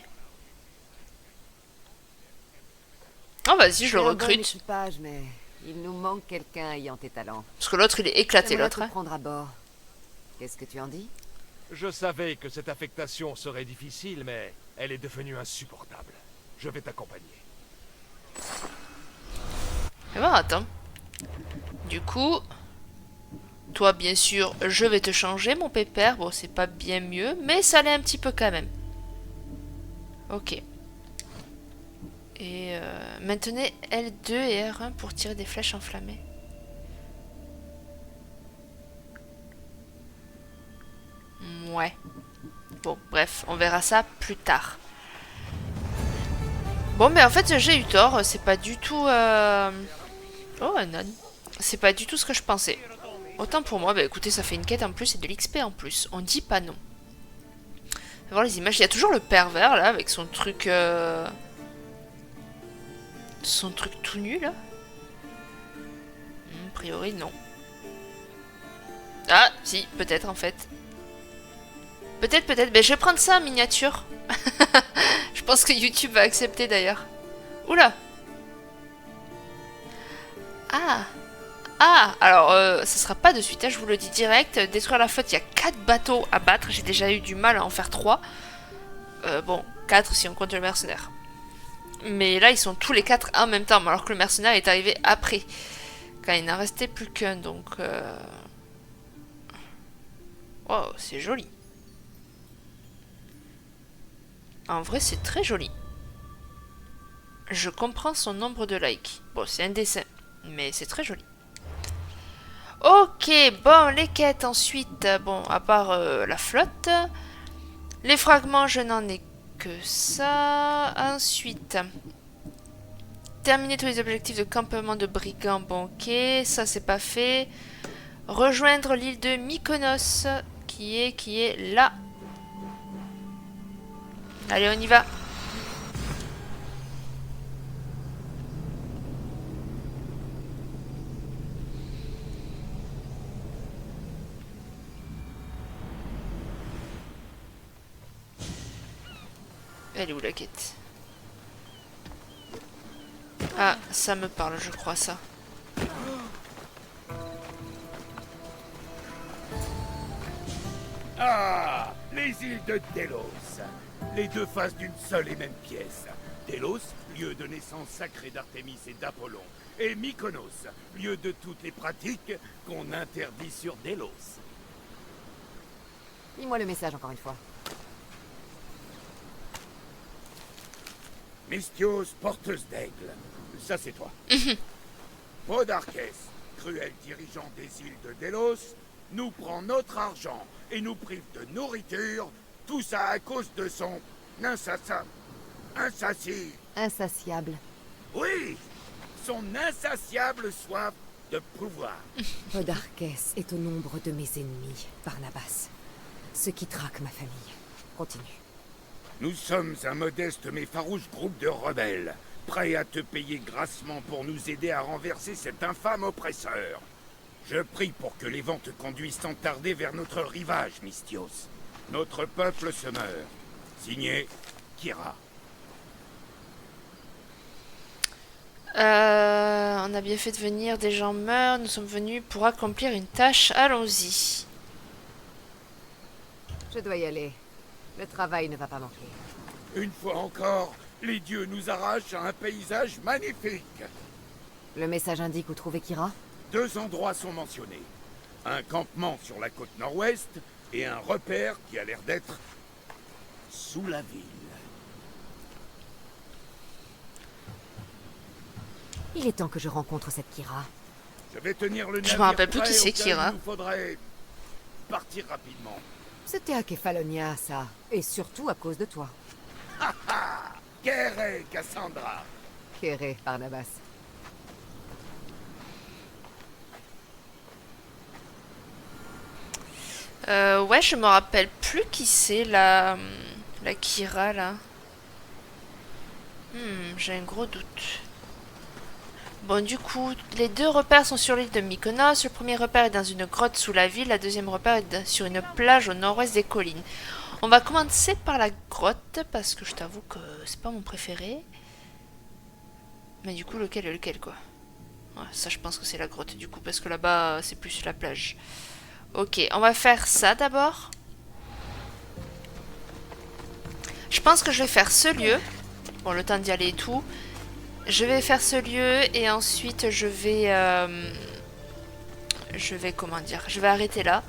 Oh, vas-y, je le C'est un bon recrute. équipage, mais il nous manque quelqu'un ayant tes talents. Parce que l'autre, il est éclaté, J'aimerais l'autre. te Hein. prendre à bord. Qu'est-ce que tu en dis? Je savais que cette affectation serait difficile, mais elle est devenue insupportable. Je vais t'accompagner. Mais bon, attends. Du coup, toi, bien sûr, je vais te changer, mon pépère. Bon, c'est pas bien mieux, mais ça l'est un petit peu quand même. Ok. Et maintenez L2 et R1 pour tirer des flèches enflammées. Ouais. Bon, bref, on verra ça plus tard. Bon, mais en fait, j'ai eu tort. C'est pas du tout... Oh, Anon. C'est pas du tout ce que je pensais. Autant pour moi, bah écoutez, ça fait une quête en plus et de l'XP en plus. On dit pas non. On va voir les images. Il y a toujours le pervers, là, avec son truc... Son truc tout nu, là. A priori, non. Ah, si, peut-être, en fait. Peut-être, peut-être. Mais je vais prendre ça en miniature. Je pense que YouTube va accepter, d'ailleurs. Oula. Ah. Ah, alors, ça sera pas de suite, hein, je vous le dis direct. Détruire la flotte, il y a 4 bateaux à battre. J'ai déjà eu du mal à en faire 3. Bon, 4 si on compte le mercenaire. Mais là, ils sont tous les 4 en même temps, alors que le mercenaire est arrivé après. Quand il n'en restait plus qu'un, donc... Oh, c'est joli. En vrai, c'est très joli. Je comprends son nombre de likes. Bon, c'est un dessin, mais c'est très joli. Ok, bon, les quêtes ensuite. Bon, à part la flotte. Les fragments, je n'en ai que ça. Ensuite, terminer tous les objectifs de campement de brigands. Bon, ok, ça c'est pas fait. Rejoindre l'île de Mykonos, qui est là. Allez, on y va. Elle est où la quête? Ah, ça me parle, je crois, ça. Ah, les îles de Delos. Les deux faces d'une seule et même pièce. Delos, lieu de naissance sacrée d'Artémis et d'Apollon. Et Mykonos, lieu de toutes les pratiques qu'on interdit sur Delos. Lis-moi le message encore une fois. Mystios, porteuse d'aigle. Ça, c'est toi. Podarkes, cruel dirigeant des îles de Delos, nous prend notre argent et nous prive de nourriture, tout ça à cause de son Insatiable. Oui, son insatiable soif de pouvoir. Podarkes est au nombre de mes ennemis, Barnabas. Ce qui traque ma famille. Continue. Nous sommes un modeste mais farouche groupe de rebelles, prêts à te payer grassement pour nous aider à renverser cet infâme oppresseur. Je prie pour que les vents te conduisent sans tarder vers notre rivage, Mystios. Notre peuple se meurt. Signé, Kira. On a bien fait de venir, des gens meurent, nous sommes venus pour accomplir une tâche, allons-y. Je dois y aller. Le travail ne va pas manquer. Une fois encore, les dieux nous arrachent à un paysage magnifique. Le message indique où trouver Kira? 2 endroits sont mentionnés. Un campement sur la côte nord-ouest et un repère qui a l'air d'être sous la ville. Il est temps que je rencontre cette Kira. Je vais tenir le navire. Je me rappelle plus prêt qui c'est, au cas où Kira. Il nous faudrait partir rapidement. C'était à Kefalonia, ça. Et surtout à cause de toi. Kéré, Cassandra. Kéré, Barnabas. Ouais, je me rappelle plus qui c'est, la Kira, là. J'ai un gros doute. Bon, du coup, les 2 repères sont sur l'île de Mykonos. Le premier repère est dans une grotte sous la ville. La deuxième repère est sur une plage au nord-ouest des collines. On va commencer par la grotte, parce que je t'avoue que c'est pas mon préféré. Mais du coup, lequel est lequel, quoi? Ouais, ça, je pense que c'est la grotte, du coup, parce que là-bas, c'est plus la plage. Ok, on va faire ça d'abord. Je pense que je vais faire ce lieu. Bon, le temps d'y aller et tout. Je vais faire ce lieu et ensuite je vais comment dire, je vais arrêter là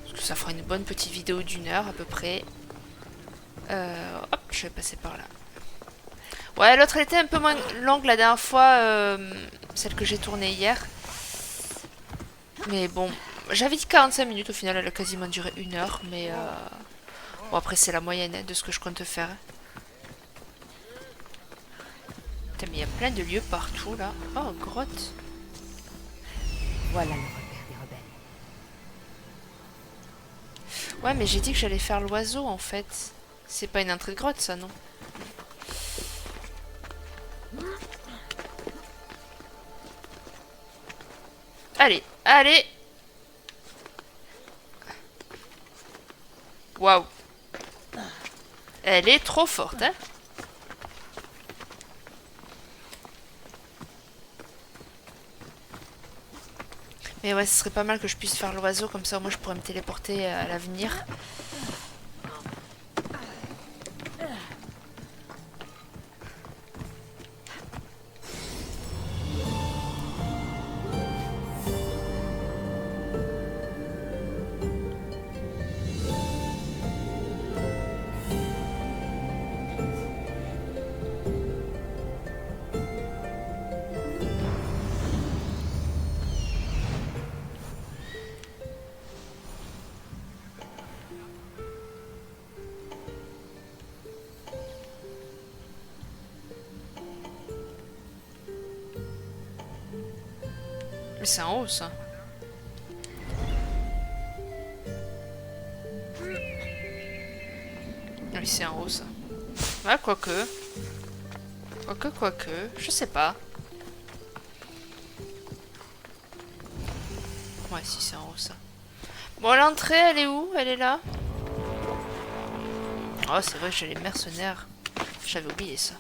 parce que ça fera une bonne petite vidéo d'1 heure à peu près. Hop Je vais passer par là. Ouais, l'autre elle était un peu moins longue la dernière fois, celle que j'ai tournée hier. Mais bon, j'avais dit 45 minutes, au final elle a quasiment duré 1 heure, mais bon après c'est la moyenne hein, de ce que je compte faire. Putain mais il y a plein de lieux partout là. Oh, grotte. Voilà le repère des rebelles. Ouais mais j'ai dit que j'allais faire l'oiseau en fait. C'est pas une entrée de grotte ça non? Allez, allez. Waouh. Elle est trop forte, hein. Mais ouais, ce serait pas mal que je puisse faire l'oiseau, comme ça au moins je pourrais me téléporter à l'avenir. Mais c'est en haut ça. Oui, c'est en haut ça. Ouais, quoique. Quoique. Je sais pas. Ouais, si c'est en haut ça. Bon, l'entrée, elle est où? Elle est là? Oh, c'est vrai que j'ai les mercenaires. J'avais oublié ça.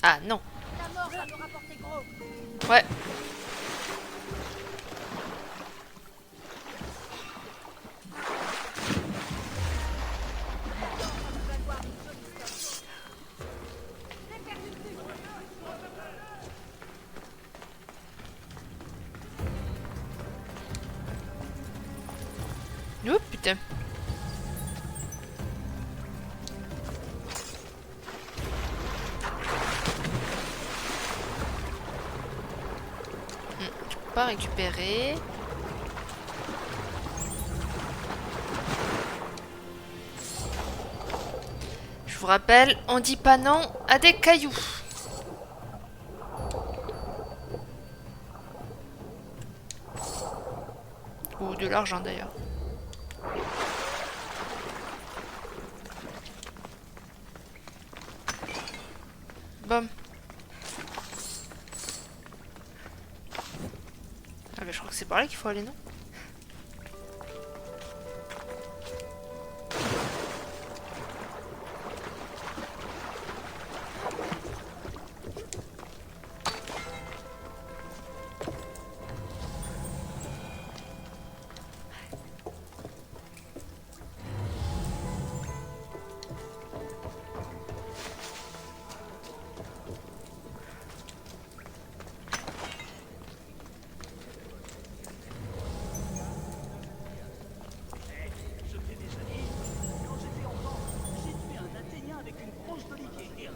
Ah non. La mort va nous rapporter gros. Ouais. Oh putain. Je peux pas récupérer. Je vous rappelle, on dit pas non à des cailloux. Ou de l'argent d'ailleurs. Bam. Ah mais je crois que c'est par là qu'il faut aller, non?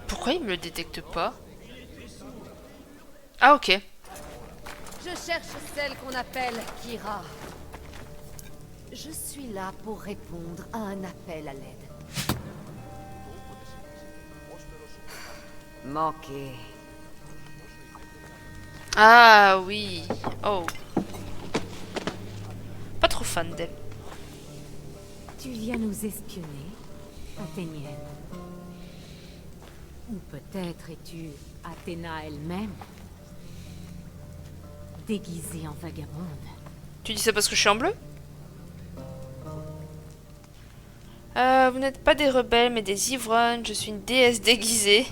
Pourquoi il me le détecte pas? Ah ok. Je cherche celle qu'on appelle Kira. Je suis là pour répondre à un appel à l'aide. Manqué. Ah oui. Oh. Pas trop fan d'elle. Tu viens nous espionner, Athénienne. Ou peut-être es-tu Athéna elle-même, déguisée en vagabonde. Tu dis ça parce que je suis en bleu? Vous n'êtes pas des rebelles mais des ivrognes. Je suis une déesse déguisée.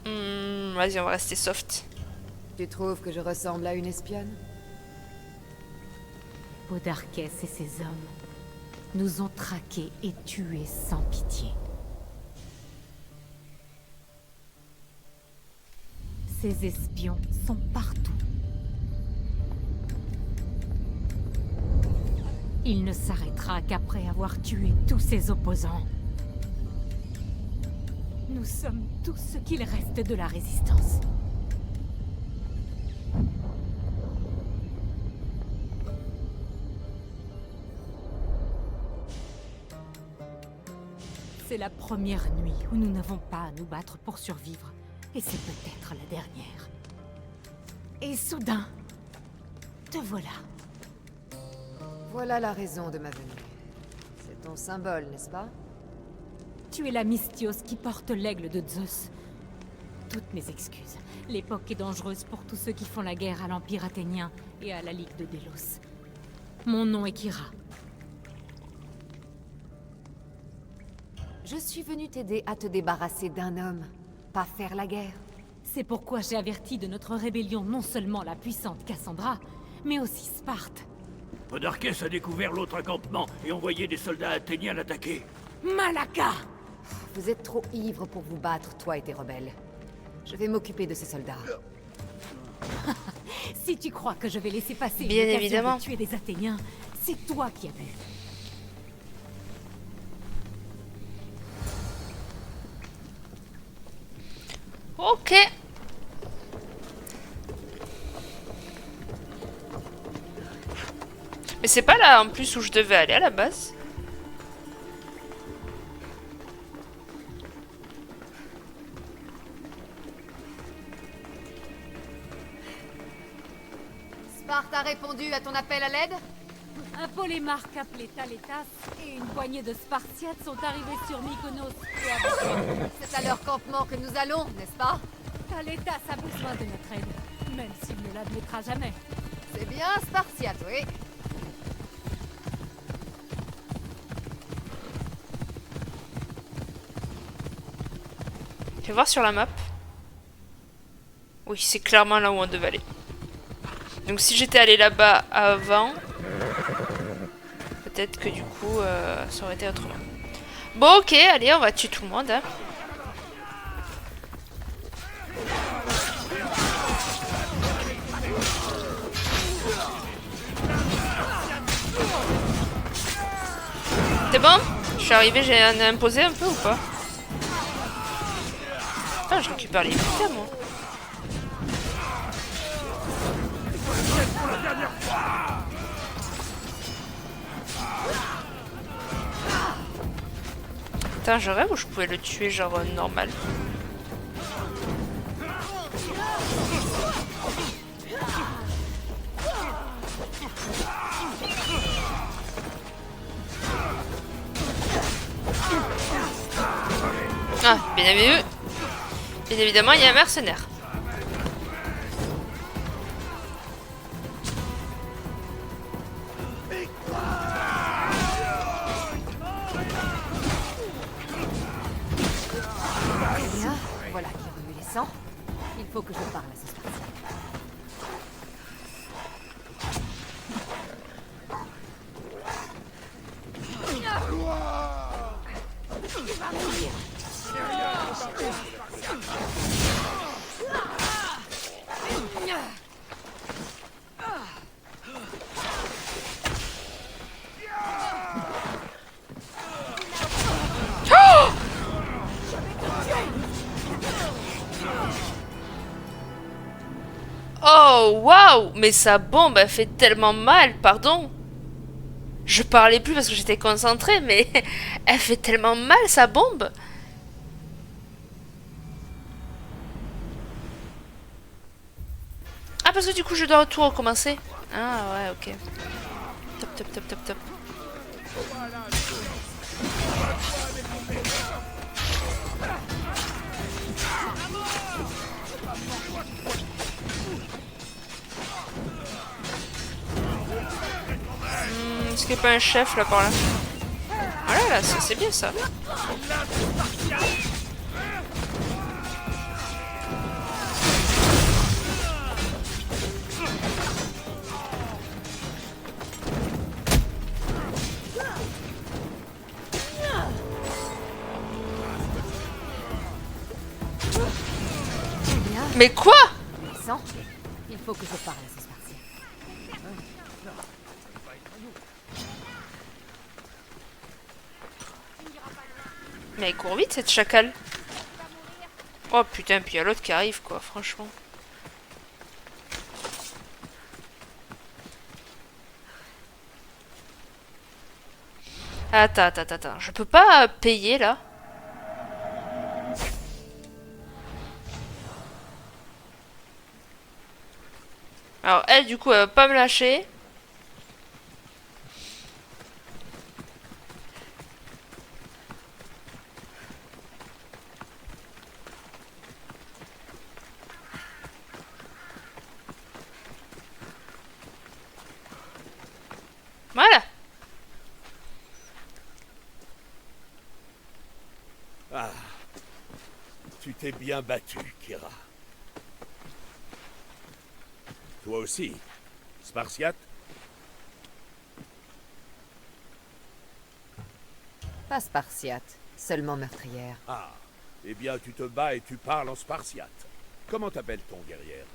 Vas-y, on va rester soft. Tu trouves que je ressemble à une espionne? Podarkès et ses hommes nous ont traqués et tués sans pitié. Ces espions sont partout. Il ne s'arrêtera qu'après avoir tué tous ses opposants. Nous sommes tous ce qu'il reste de la résistance. C'est la première nuit où nous n'avons pas à nous battre pour survivre. Et c'est peut-être la dernière. Et soudain, te voilà. Voilà la raison de ma venue. C'est ton symbole, n'est-ce pas? Tu es la Mystios qui porte l'aigle de Zeus. Toutes mes excuses. L'époque est dangereuse pour tous ceux qui font la guerre à l'Empire athénien et à la Ligue de Délos. Mon nom est Kyra. Je suis venue t'aider à te débarrasser d'un homme, pas faire la guerre. C'est pourquoi j'ai averti de notre rébellion non seulement la puissante Cassandra, mais aussi Sparte. Podarkès a découvert l'autre accampement et envoyé des soldats athéniens l'attaquer. Malaka! Vous êtes trop ivres pour vous battre, toi et tes rebelles. Je vais m'occuper de ces soldats. Si tu crois que je vais laisser passer Bien une occasion évidemment. de tuer des Athéniens, c'est toi qui as bu. Ok. Mais c'est pas là en plus où je devais aller à la base. Sparte a répondu à ton appel à l'aide? Un polémarque appelé Talétas et une poignée de Spartiates sont arrivés sur Mykonos. C'est à leur campement que nous allons, n'est-ce pas? Talétas a besoin de notre aide, même s'il ne l'admettra jamais. C'est bien Spartiate, oui. Fais voir sur la map. Oui, c'est clairement là où on devait aller. Donc si j'étais allé là-bas avant, peut-être que du coup, ça aurait été autrement. Bon, ok, allez, on va tuer tout le monde. Hein. C'est bon? Je suis arrivé, j'ai imposé un peu ou pas? Putain, je récupère les putains, moi. Putain, je rêve où je pouvais le tuer genre normal. Ah, bien évidemment, il y a un mercenaire. Bien, voilà qui remue les sangs. Il faut que je parle à ce Spartiate. Oh, waouh! Mais sa bombe, elle fait tellement mal, pardon. Je parlais plus parce que j'étais concentrée, mais elle fait tellement mal, sa bombe. Ah, parce que du coup, je dois tout recommencer. Ah, ouais, ok. Top, top, top, top, top. Est-ce qu'il n'y a pas un chef là par là? Ah là là, c'est bien ça. Mais quoi? Les sangs? Il faut que je parle à ce Spartiate. Mais elle court vite, cette chacal. Oh putain, puis il y a l'autre qui arrive, quoi, franchement. Attends. Je peux pas payer, là? Alors, elle, du coup, elle va pas me lâcher. Voilà. Ah, tu t'es bien battu, Kira. Toi aussi, Spartiate? Pas spartiate, seulement meurtrière. Ah, eh bien tu te bats et tu parles en Spartiate. Comment t'appelle-t-on, guerrière?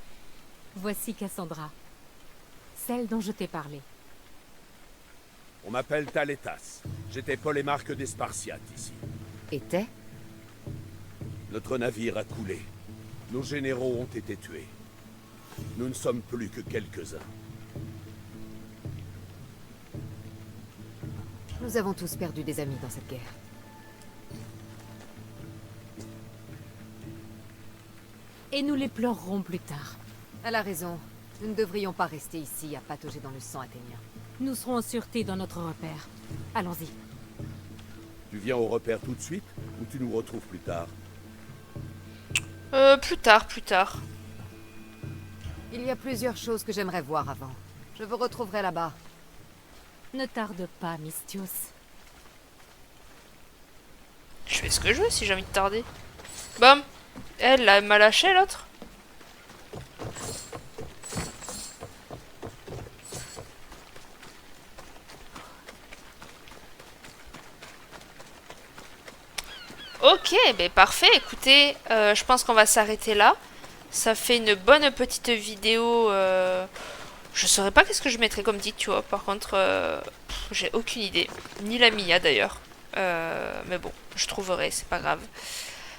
Voici Cassandra, celle dont je t'ai parlé. On m'appelle Talétas. J'étais polémarque des Spartiates ici. Était? Notre navire a coulé. Nos généraux ont été tués. Nous ne sommes plus que quelques-uns. Nous avons tous perdu des amis dans cette guerre. Et nous les pleurerons plus tard. Elle a raison. Nous ne devrions pas rester ici à patauger dans le sang athénien. Nous serons en sûreté dans notre repère. Allons-y. Tu viens au repère tout de suite ou tu nous retrouves plus tard? Plus tard. Il y a plusieurs choses que j'aimerais voir avant. Je vous retrouverai là-bas. Ne tarde pas, Misthios. Je fais ce que je veux si j'ai envie de tarder. Bam. Elle m'a lâché, l'autre. Ok, ben parfait. Écoutez, je pense qu'on va s'arrêter là. Ça fait une bonne petite vidéo. Je saurais pas qu'est-ce que je mettrais comme titre, tu vois. Par contre, j'ai aucune idée. Ni la Mia d'ailleurs. Mais bon, je trouverai, c'est pas grave.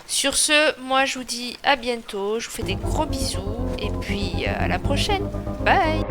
Sur ce, moi je vous dis à bientôt. Je vous fais des gros bisous. Et puis à la prochaine. Bye.